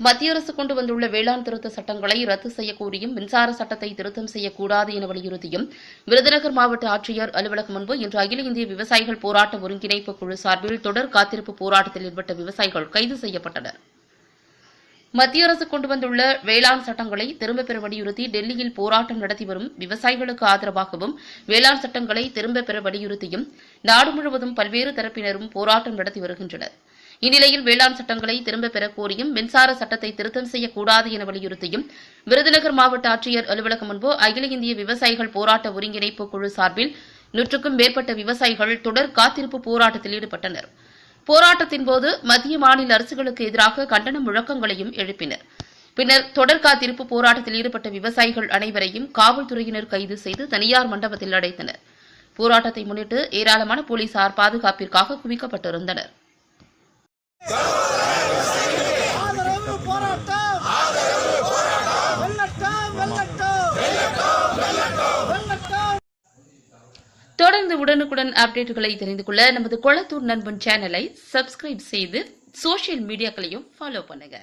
மத்திய அரசு கொண்டு வந்துள்ள வேளாண் திருத்த சட்டங்களை ரத்து செய்யக்கோரியும் மின்சார சட்டத்தை திருத்தம் செய்யக்கூடாது என வலியுறுத்தியும் விருதுநகர் மாவட்ட ஆட்சியர் அலுவலகம் முன்பு இன்று அகில இந்திய விவசாயிகள் போராட்ட ஒருங்கிணைப்பு குழு சார்பில் தொடர் காத்திருப்பு போராட்டத்தில் ஈடுபட்ட விவசாயிகள் கைது செய்யப்பட்டனர். மத்திய அரசு கொண்டு வந்துள்ள வேளாண் சட்டங்களை திரும்பப் பெற வலியுறுத்தி டெல்லியில் போராட்டம் நடத்தி வரும் விவசாயிகளுக்கு ஆதரவாகவும் வேளாண் சட்டங்களை திரும்பப் பெற வலியுறுத்தியும் நாடு முழுவதும் பல்வேறு தரப்பினரும் போராட்டம் நடத்தி வருகின்றனர். இந்நிலையில் வேளாண் சட்டங்களை திரும்பப் பெறக் கோரியும் மின்சார சட்டத்தை திருத்தம் செய்யக்கூடாது என வலியுறுத்தியும் விருதுநகர் மாவட்ட ஆட்சியர் அலுவலகம் முன்பு அகில இந்திய விவசாயிகள் போராட்ட ஒருங்கிணைப்பு குழு சார்பில் 100க்கும் மேற்பட்ட விவசாயிகள் தொடர் காத்திருப்பு போராட்டத்தில் ஈடுபட்டனர். போராட்டத்தின்போது மத்திய மாநில அரசுகளுக்கு எதிராக கண்டன முழக்கங்களையும் எழுப்பினர். பின்னர் தொடர் காத்திருப்பு போராட்டத்தில் ஈடுபட்ட விவசாயிகள் அனைவரையும் காவல்துறையினர் கைது செய்து தனியார் மண்டபத்தில் அடைத்தனர். போராட்டத்தை முன்னிட்டு ஏராளமான போலீசார் பாதுகாப்பிற்காக குவிக்கப்பட்டிருந்தனர். தொடர்ந்து உடனுக்குடன் அப்டேட்டுகளை தெரிந்து கொள்ள நமது கொளத்தூர் நண்பன் சேனலை சப்ஸ்கிரைப் செய்து சோசியல் மீடியாக்களையும் ஃபாலோ பண்ணுங்க.